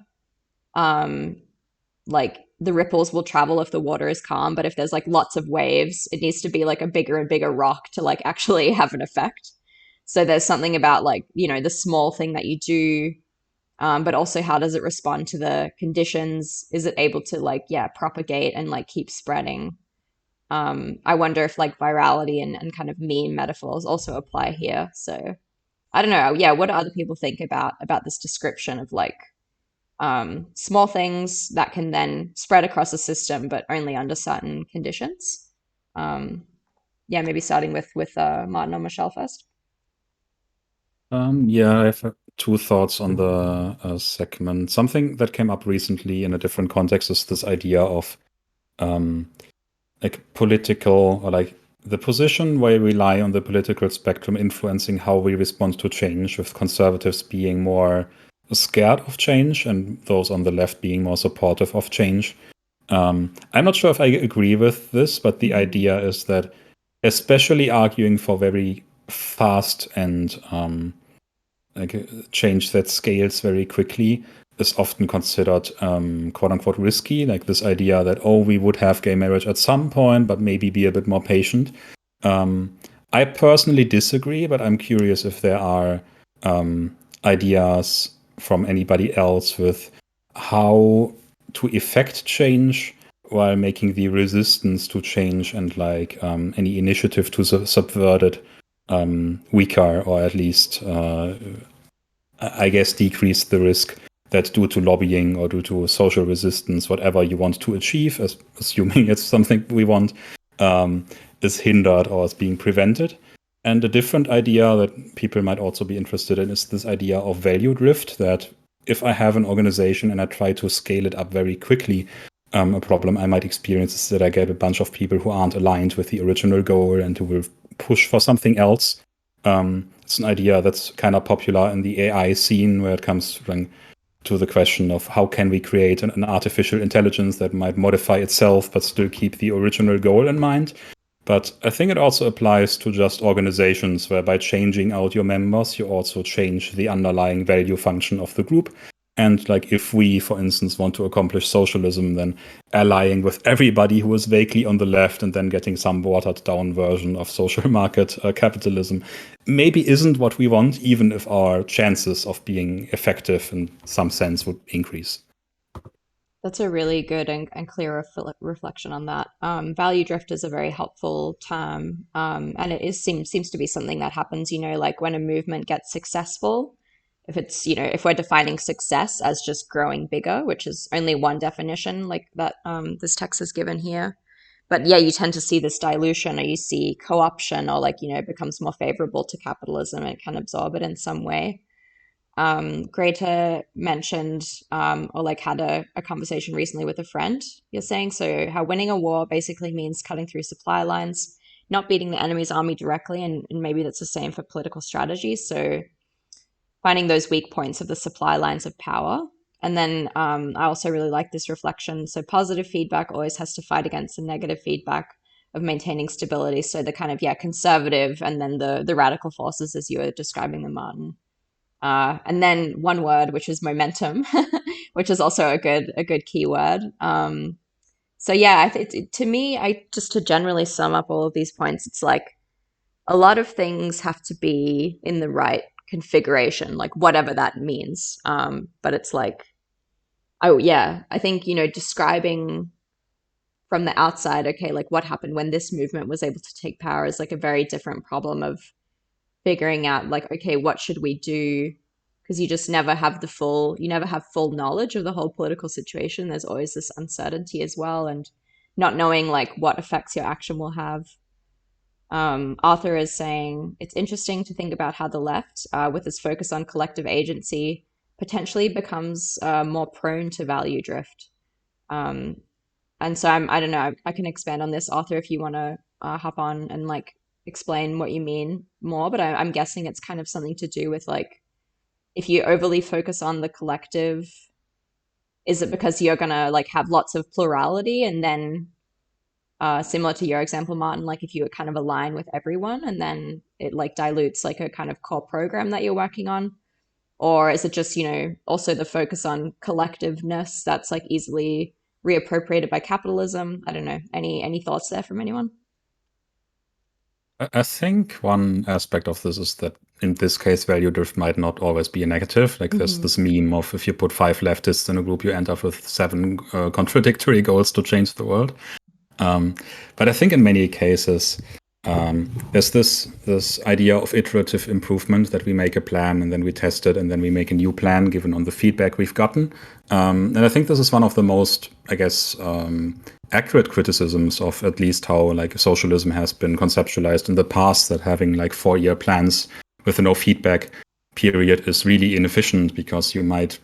like the ripples will travel if the water is calm, but if there's like lots of waves, it needs to be like a bigger and bigger rock to like actually have an effect. So there's something about like, the small thing that you do, but also how does it respond to the conditions? Is it able to like, propagate and like keep spreading? I wonder if like virality and kind of meme metaphors also apply here. So I don't know. Yeah, what do other people think about this description of like small things that can then spread across a system, but only under certain conditions? Yeah, maybe starting with Martin or Michelle first. Yeah, I have two thoughts on the segment. Something that came up recently in a different context is this idea of like political, or like the position where we rely on the political spectrum influencing how we respond to change, with conservatives being more scared of change and those on the left being more supportive of change. I'm not sure if I agree with this, but the idea is that, especially arguing for very fast and like a change that scales very quickly, is often considered quote unquote risky. Like this idea that, oh, we would have gay marriage at some point, but maybe be a bit more patient. I personally disagree, but I'm curious if there are ideas from anybody else with how to effect change while making the resistance to change and like any initiative to subvert it weaker, or at least I guess decrease the risk that due to lobbying or due to social resistance, whatever you want to achieve, assuming it's something we want, is hindered or is being prevented. And a different idea that people might also be interested in is this idea of value drift, that if I have an organization and I try to scale it up very quickly, a problem I might experience is that I get a bunch of people who aren't aligned with the original goal and who will push for something else. It's an idea that's kind of popular in the AI scene, where it comes to the question of how can we create an artificial intelligence that might modify itself but still keep the original goal in mind. But I think it also applies to just organizations, where by changing out your members, you also change the underlying value function of the group. And like if we, for instance, want to accomplish socialism, then allying with everybody who is vaguely on the left and then getting some watered down version of social market capitalism maybe isn't what we want, even if our chances of being effective in some sense would increase. That's a really good and clear reflection on that. Value drift is a very helpful term, and it seems to be something that happens, like when a movement gets successful, if it's, if we're defining success as just growing bigger, which is only one definition like that this text is given here. But yeah, you tend to see this dilution, or you see co-option, or like, it becomes more favorable to capitalism and can absorb it in some way. Greta mentioned or like had a conversation recently with a friend, you're saying, so how winning a war basically means cutting through supply lines, not beating the enemy's army directly, and maybe that's the same for political strategy. So finding those weak points of the supply lines of power. And then I also really like this reflection. So positive feedback always has to fight against the negative feedback of maintaining stability. So the kind of, conservative, and then the radical forces as you were describing them, Martin. And then one word, which is momentum, which is also a good keyword. So yeah, to me, just to generally sum up all of these points, it's like a lot of things have to be in the right configuration, like whatever that means. But it's like, oh yeah, I think, describing from the outside, okay, like what happened when this movement was able to take power is like a very different problem of figuring out like, okay, what should we do? Because you just never have full knowledge of the whole political situation. There's always this uncertainty as well, and not knowing like what effects your action will have. Arthur is saying it's interesting to think about how the left, with its focus on collective agency, potentially becomes more prone to value drift. And so I don't know, I can expand on this, Arthur, if you want to hop on and like explain what you mean more, but I'm guessing it's kind of something to do with like, if you overly focus on the collective, is it because you're gonna like have lots of plurality, and then similar to your example, Martin, like if you kind of align with everyone, and then it like dilutes like a kind of core program that you're working on? Or is it just, also the focus on collectiveness that's like easily reappropriated by capitalism? I don't know. Any thoughts there from anyone? I think one aspect of this is that in this case, value drift might not always be a negative. Like there's this meme of if you put 5 leftists in a group, you end up with 7 contradictory goals to change the world. But I think in many cases, there's this idea of iterative improvement, that we make a plan and then we test it and then we make a new plan given on the feedback we've gotten. And I think this is one of the most, I guess, accurate criticisms of at least how like socialism has been conceptualized in the past, that having like 4-year plans with no feedback period is really inefficient, because you might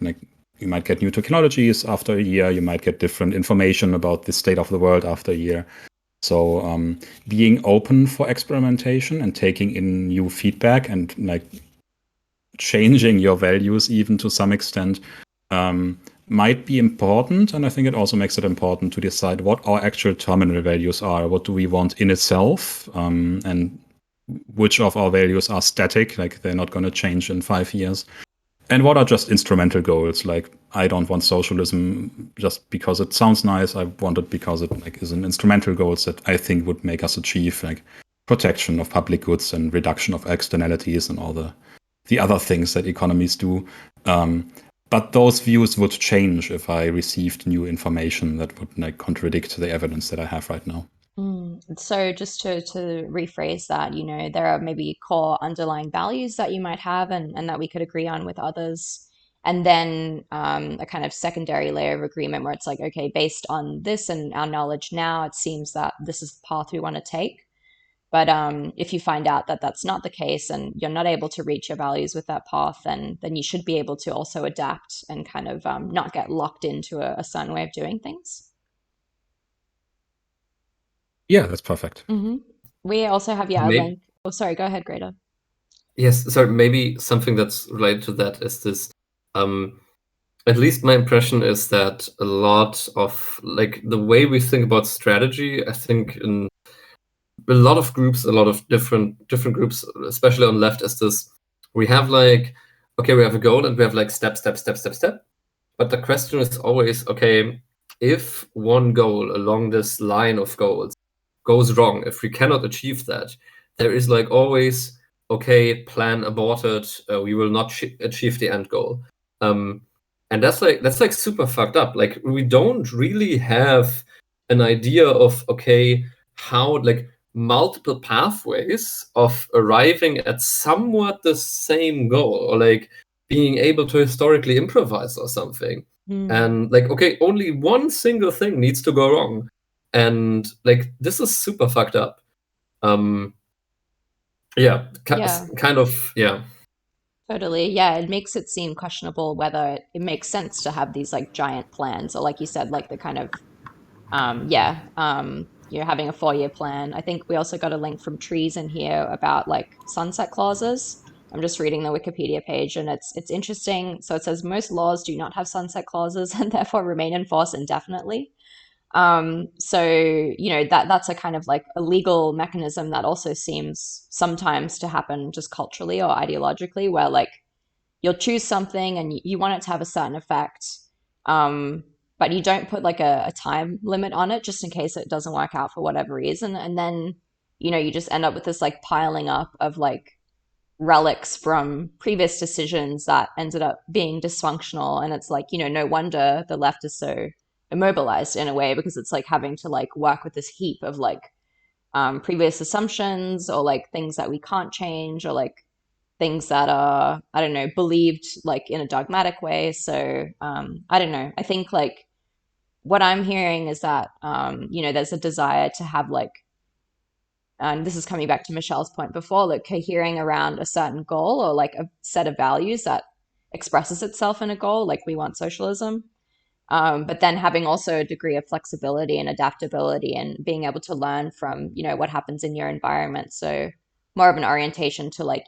get new technologies after a year, you might get different information about the state of the world after a year. So being open for experimentation and taking in new feedback and like changing your values even to some extent might be important. And I think it also makes it important to decide what our actual terminal values are. What do we want in itself? And which of our values are static, like they're not going to change in 5 years. And what are just instrumental goals? Like, I don't want socialism just because it sounds nice. I want it because it like is an instrumental goals that I think would make us achieve like protection of public goods and reduction of externalities and all the other things that economies do. But those views would change if I received new information that would like contradict the evidence that I have right now. So just to rephrase that, there are maybe core underlying values that you might have and that we could agree on with others. And then a kind of secondary layer of agreement where it's like, okay, based on this and our knowledge now, it seems that this is the path we want to take. But if you find out that that's not the case and you're not able to reach your values with that path, then you should be able to also adapt and kind of not get locked into a certain way of doing things. Yeah, that's perfect. We also have, a Maybe- link. Oh, sorry, go ahead, Greta. Yes, sorry, maybe something that's related to that is this. At least my impression is that a lot of like the way we think about strategy, I think in a lot of groups, a lot of different groups, especially on left, is this: we have like, okay, we have a goal and we have like step. But the question is always, okay, if one goal along this line of goals goes wrong, if we cannot achieve that, there is like always, okay, plan aborted, we will not achieve the end goal. And that's like super fucked up. Like we don't really have an idea of, okay, how like multiple pathways of arriving at somewhat the same goal, or like being able to historically improvise or something. And like, okay, only one single thing needs to go wrong. And like, this is super fucked up. Yeah. Kind of, yeah. Totally. Yeah, it makes it seem questionable whether it makes sense to have these like giant plans, or like you said, like the kind of you're having a 4-year plan. I think we also got a link from Trees in here about like sunset clauses. I'm just reading the Wikipedia page and it's interesting. So it says most laws do not have sunset clauses and therefore remain in force indefinitely. So that's a kind of like a legal mechanism that also seems sometimes to happen just culturally or ideologically, where like you'll choose something and you want it to have a certain effect, but you don't put like a time limit on it just in case it doesn't work out for whatever reason, and then you just end up with this like piling up of like relics from previous decisions that ended up being dysfunctional. And it's like, no wonder the left is so immobilized in a way, because it's like having to like work with this heap of like previous assumptions, or like things that we can't change, or like things that are, I don't know, believed like in a dogmatic way. So I don't know. I think like what I'm hearing is that there's a desire to have like, and this is coming back to Michelle's point before, like cohering around a certain goal or like a set of values that expresses itself in a goal, like we want socialism. But then having also a degree of flexibility and adaptability and being able to learn from, what happens in your environment. So more of an orientation to like,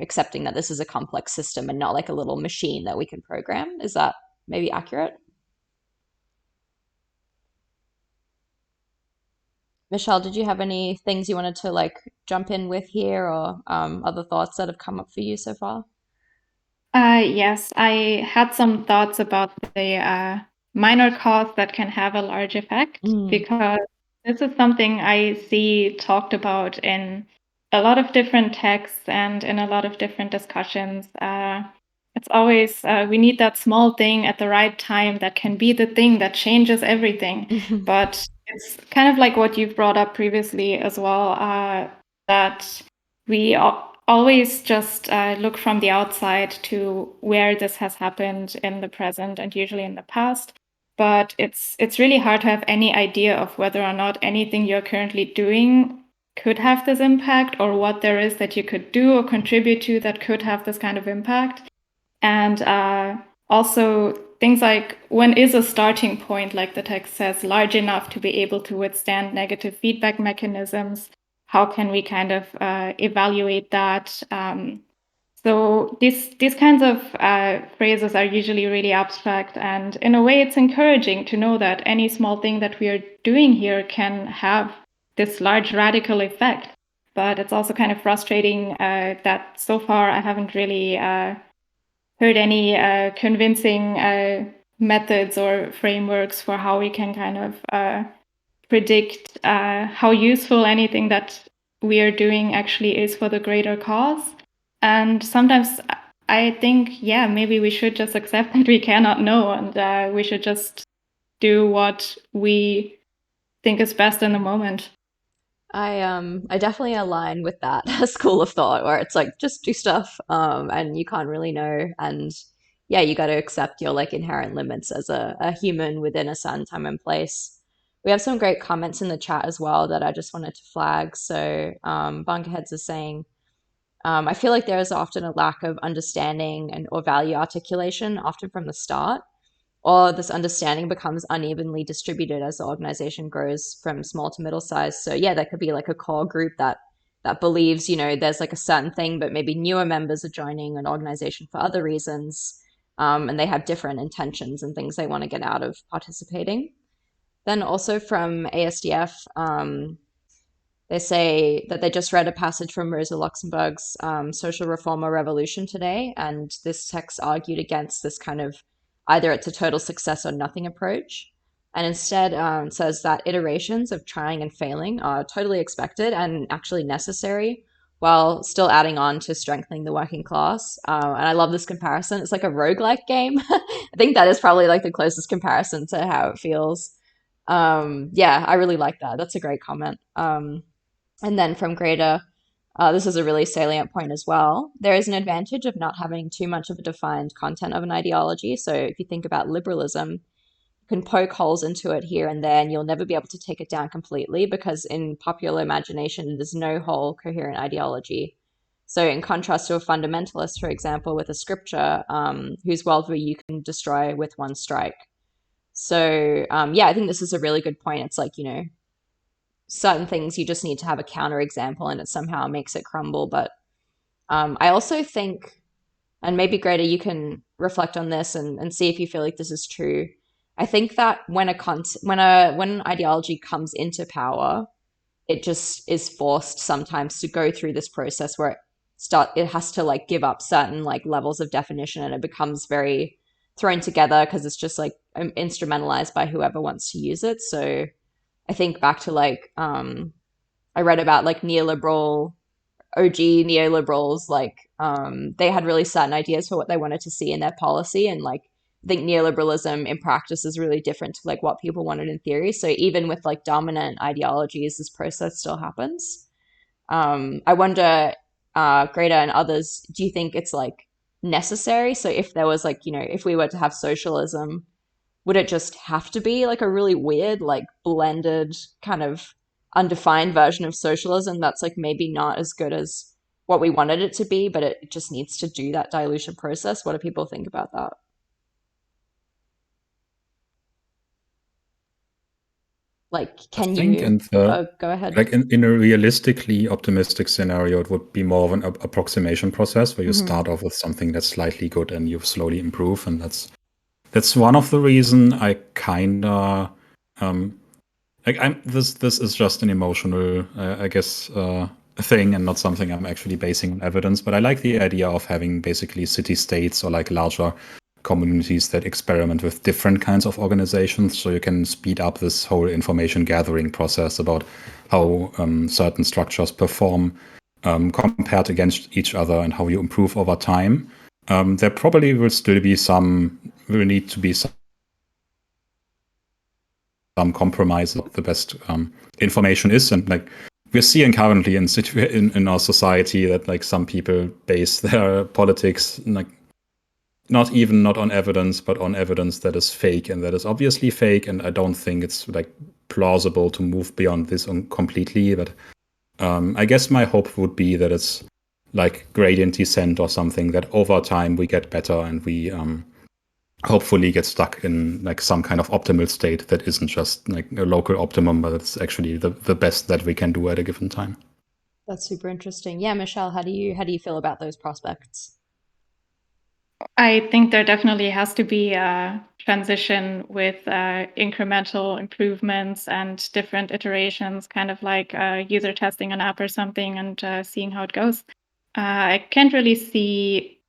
accepting that this is a complex system and not like a little machine that we can program. Is that maybe accurate? Michelle, did you have any things you wanted to like jump in with here, or other thoughts that have come up for you so far? Yes, I had some thoughts about the minor cause that can have a large effect, because this is something I see talked about in a lot of different texts and in a lot of different discussions. It's always we need that small thing at the right time that can be the thing that changes everything. But it's kind of like what you've brought up previously as well, that we always just look from the outside to where this has happened in the present and usually in the past. But it's really hard to have any idea of whether or not anything you're currently doing could have this impact, or what there is that you could do or contribute to that could have this kind of impact. And also things like, when is a starting point, like the text says, large enough to be able to withstand negative feedback mechanisms? How can we kind of evaluate that? So these kinds of phrases are usually really abstract, and in a way it's encouraging to know that any small thing that we are doing here can have this large radical effect. But it's also kind of frustrating that so far I haven't really heard any convincing methods or frameworks for how we can kind of predict how useful anything that we are doing actually is for the greater cause. And sometimes I think, yeah, maybe we should just accept that we cannot know, and we should just do what we think is best in the moment. I definitely align with that school of thought where it's like just do stuff and you can't really know, and yeah, you got to accept your like inherent limits as a human within a certain time and place. We have some great comments in the chat as well that I just wanted to flag. So Bunkerheads is saying, I feel like there is often a lack of understanding and or value articulation, often from the start, or this understanding becomes unevenly distributed as the organization grows from small to middle size. So yeah, there could be like a core group that believes, there's like a certain thing, but maybe newer members are joining an organization for other reasons, and they have different intentions and things they want to get out of participating. Then also from ASDF, they say that they just read a passage from Rosa Luxemburg's Social Reform or Revolution today, and this text argued against this kind of either it's a total success or nothing approach, and instead says that iterations of trying and failing are totally expected and actually necessary, while still adding on to strengthening the working class. And I love this comparison. It's like a roguelike game. I think that is probably like the closest comparison to how it feels. Yeah, I really like that. That's a great comment. And then from Greta, this is a really salient point as well. There is an advantage of not having too much of a defined content of an ideology. So if you think about liberalism, you can poke holes into it here and there, and you'll never be able to take it down completely because in popular imagination, there's no whole coherent ideology. So in contrast to a fundamentalist, for example, with a scripture, whose worldview you can destroy with one strike. So yeah, I think this is a really good point. It's like, certain things you just need to have a counterexample and it somehow makes it crumble. But I also think, and maybe Greta, you can reflect on this and see if you feel like this is true. I think that when an ideology comes into power, it just is forced sometimes to go through this process where it has to like give up certain like levels of definition, and it becomes very thrown together because it's just like instrumentalized by whoever wants to use it. So I think back to like I read about like neoliberal OG neoliberals, like they had really certain ideas for what they wanted to see in their policy, and like I think neoliberalism in practice is really different to like what people wanted in theory. So even with like dominant ideologies, this process still happens. I wonder, Greta and others, do you think it's like necessary? So if there was like, if we were to have socialism, would it just have to be like a really weird, like blended kind of undefined version of socialism that's like maybe not as good as what we wanted it to be, but it just needs to do that dilution process? What do people think about that? Like, I can think you, in the go ahead. like in a realistically optimistic scenario, it would be more of an approximation process where you start off with something that's slightly good and you slowly improve, and that's one of the reason I kinda like this is just an emotional I guess thing and not something I'm actually basing on evidence. But I like the idea of having basically city-states or like larger communities that experiment with different kinds of organizations, so you can speed up this whole information gathering process about how certain structures perform compared against each other and how you improve over time. There probably will still be will need to be some compromise of the best information is, and like we're seeing currently in our society that like some people base their politics like not on evidence, but on evidence that is fake and that is obviously fake. And I don't think it's like plausible to move beyond this completely. But I guess my hope would be that it's like gradient descent or something, that over time we get better and we hopefully get stuck in like some kind of optimal state that isn't just like a local optimum, but it's actually the best that we can do at a given time. That's super interesting. Yeah, Michelle, how do you feel about those prospects? I think there definitely has to be a transition with incremental improvements and different iterations, kind of like user testing an app or something and seeing how it goes. I can't really see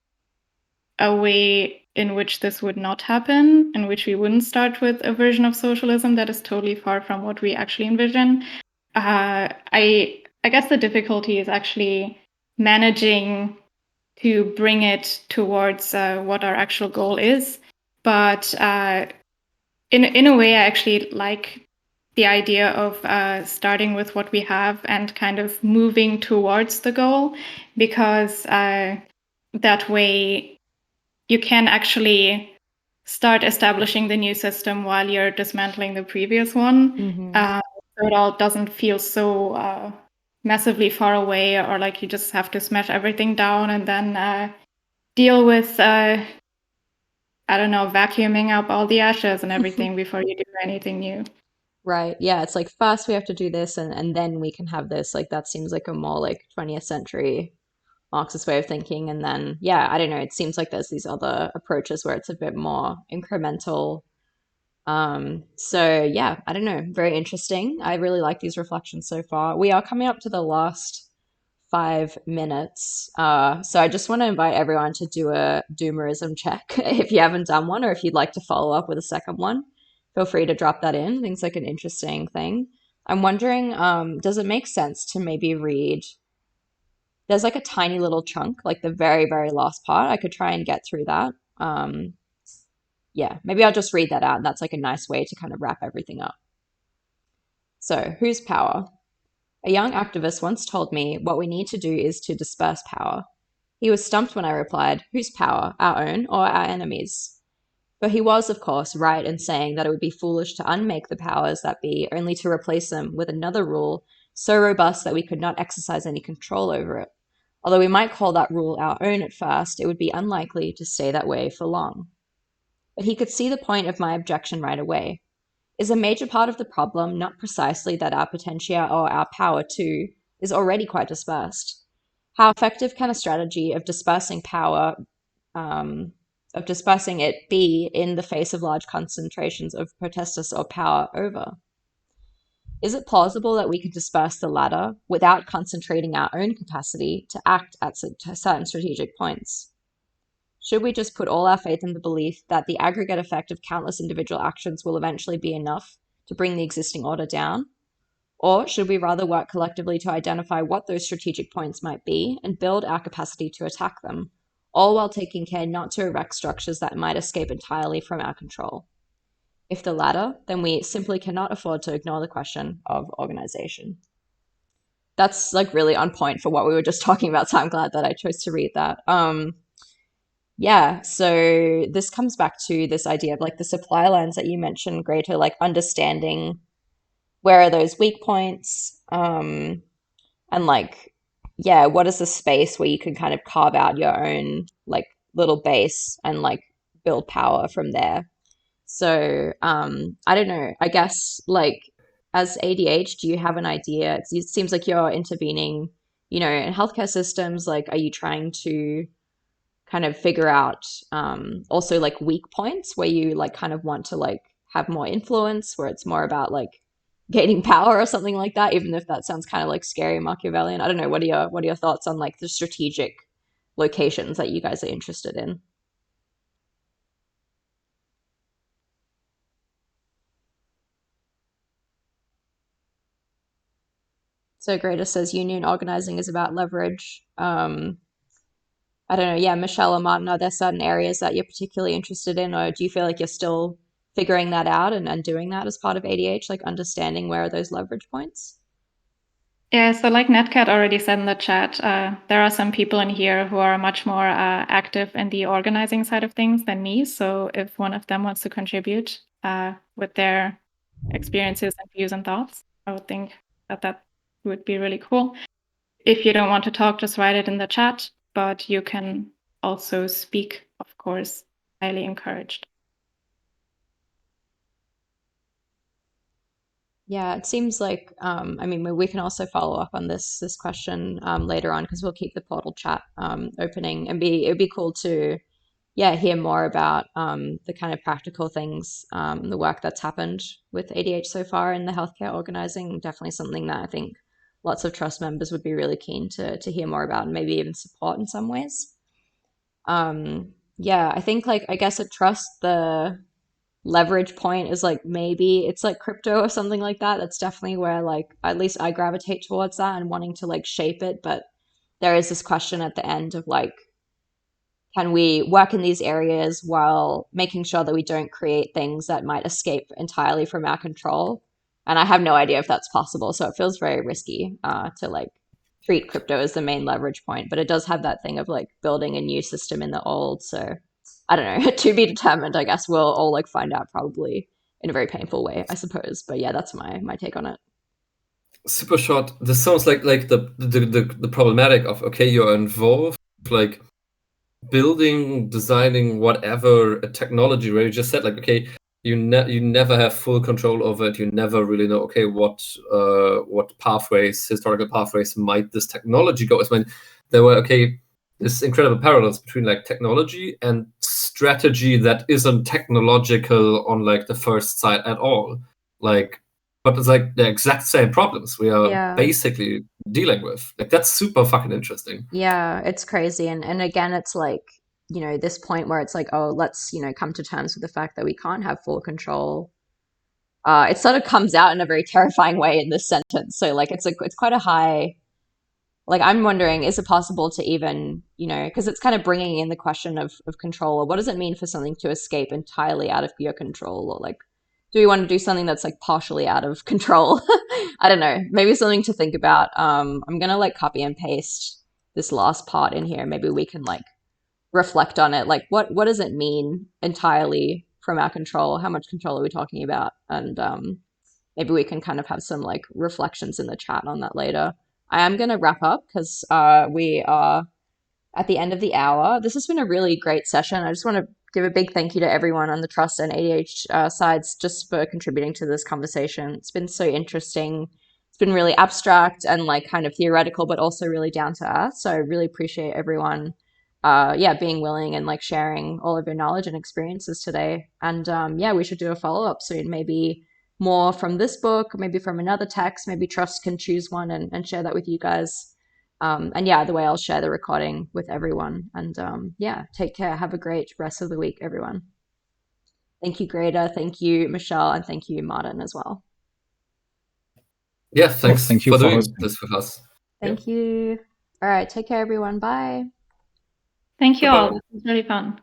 a way in which this would not happen, in which we wouldn't start with a version of socialism that is totally far from what we actually envision. I guess the difficulty is actually managing to bring it towards what our actual goal is. But in a way, I actually like the idea of starting with what we have and kind of moving towards the goal, because that way you can actually start establishing the new system while you're dismantling the previous one. So it all doesn't feel so massively far away, or like you just have to smash everything down and then deal with, I don't know, vacuuming up all the ashes and everything before you do anything new. Right. Yeah, it's like first we have to do this and then we can have this. Like that seems like a more like 20th century Marxist way of thinking. And then, yeah, I don't know, it seems like there's these other approaches where it's a bit more incremental. So yeah, I don't know, very interesting. I really like these reflections so far. We are coming up to the last 5 minutes. So I just want to invite everyone to do a doomerism check if you haven't done one, or if you'd like to follow up with a second one, feel free to drop that in. I think it's like an interesting thing. I'm wondering, does it make sense to maybe read? There's like a tiny little chunk, like the very, very last part. I could try and get through that. Yeah, maybe I'll just read that out. That's like a nice way to kind of wrap everything up. So, whose power? A young activist once told me what we need to do is to disperse power. He was stumped when I replied, whose power, our own or our enemies? But he was, of course, right in saying that it would be foolish to unmake the powers that be, only to replace them with another rule so robust that we could not exercise any control over it. Although we might call that rule our own at first, it would be unlikely to stay that way for long. But he could see the point of my objection right away. Is a major part of the problem not precisely that our potentia or our power too is already quite dispersed? How effective can a strategy of dispersing power, of dispersing it be in the face of large concentrations of potestas or power over? Is it plausible that we could disperse the latter without concentrating our own capacity to act at certain strategic points? Should we just put all our faith in the belief that the aggregate effect of countless individual actions will eventually be enough to bring the existing order down? Or should we rather work collectively to identify what those strategic points might be and build our capacity to attack them, all while taking care not to erect structures that might escape entirely from our control? If the latter, then we simply cannot afford to ignore the question of organization. That's like really on point for what we were just talking about, so I'm glad that I chose to read that. Yeah, so this comes back to this idea of like the supply lines that you mentioned, Greta, like understanding where are those weak points, and like, yeah, what is the space where you can kind of carve out your own like little base and like build power from there. So, I don't know, I guess like as ADH, do you have an idea? It seems like you're intervening, in healthcare systems. Like, are you trying to kind of figure out also like weak points where you like kind of want to like have more influence, where it's more about like gaining power or something like that, even if that sounds kind of like scary Machiavellian. I don't know. What are your thoughts on like the strategic locations that you guys are interested in? So Greta says union organizing is about leverage. I don't know. Yeah, Michelle or Martin, are there certain areas that you're particularly interested in, or do you feel like you're still figuring that out and doing that as part of ADH, like understanding where are those leverage points? Yeah, so like Netcat already said in the chat, there are some people in here who are much more active in the organizing side of things than me. So if one of them wants to contribute with their experiences and views and thoughts, I would think that would be really cool. If you don't want to talk, just write it in the chat, but you can also speak, of course, highly encouraged. Yeah, it seems like I mean we can also follow up on this question later on because we'll keep the portal chat opening and it'd be cool to hear more about the kind of practical things, the work that's happened with ADH so far in the healthcare organizing. Definitely something that I think lots of trust members would be really keen to hear more about and maybe even support in some ways. Yeah, I think like I guess at trust the leverage point is like maybe it's like crypto or something like that. That's definitely where like at least I gravitate towards that and wanting to like shape it. But there is this question at the end of like, can we work in these areas while making sure that we don't create things that might escape entirely from our control? And I have no idea if that's possible. So it feels very risky to like treat crypto as the main leverage point, but it does have that thing of like building a new system in the old. So I don't know, to be determined. I guess we'll all like find out probably in a very painful way, I suppose. But yeah, that's my take on it. Super short. This sounds like the problematic of okay, you're involved like building, designing whatever a technology where you just said like okay, you never have full control over it. You never really know okay what pathways, historical pathways might this technology go. I mean, there were okay this incredible parallels between like technology and strategy that isn't technological on like the first sight at all. Like, but it's like the exact same problems we are Yeah. basically dealing with. Like that's super fucking interesting. Yeah, it's crazy. And again, it's like, you know, this point where it's like, oh, let's, you know, come to terms with the fact that we can't have full control. It sort of comes out in a very terrifying way in this sentence. So like it's quite a high, like I'm wondering, is it possible to even, you know, because it's kind of bringing in the question of control, or what does it mean for something to escape entirely out of your control, or like do we want to do something that's like partially out of control? I don't know. Maybe something to think about. I'm gonna like copy and paste this last part in here. Maybe we can like reflect on it. Like what does it mean entirely from our control? How much control are we talking about? And maybe we can kind of have some like reflections in the chat on that later. I am gonna wrap up because we are at the end of the hour. This has been a really great session. I just want to give a big thank you to everyone on the Trust and ADH sides just for contributing to this conversation. It's been so interesting. It's been really abstract and like kind of theoretical, but also really down to earth. So I really appreciate everyone, being willing and like sharing all of your knowledge and experiences today. And we should do a follow-up soon. Maybe more from this book, maybe from another text. Maybe Trust can choose one and share that with you guys. The way I'll share the recording with everyone. And take care. Have a great rest of the week, everyone. Thank you, Greta. Thank you, Michelle. And thank you, Martin, as well. Yeah, thanks thank you for for doing hosting. this with us. Thank you. All right. Take care, everyone. Bye. Thank you Goodbye. all. This was really fun.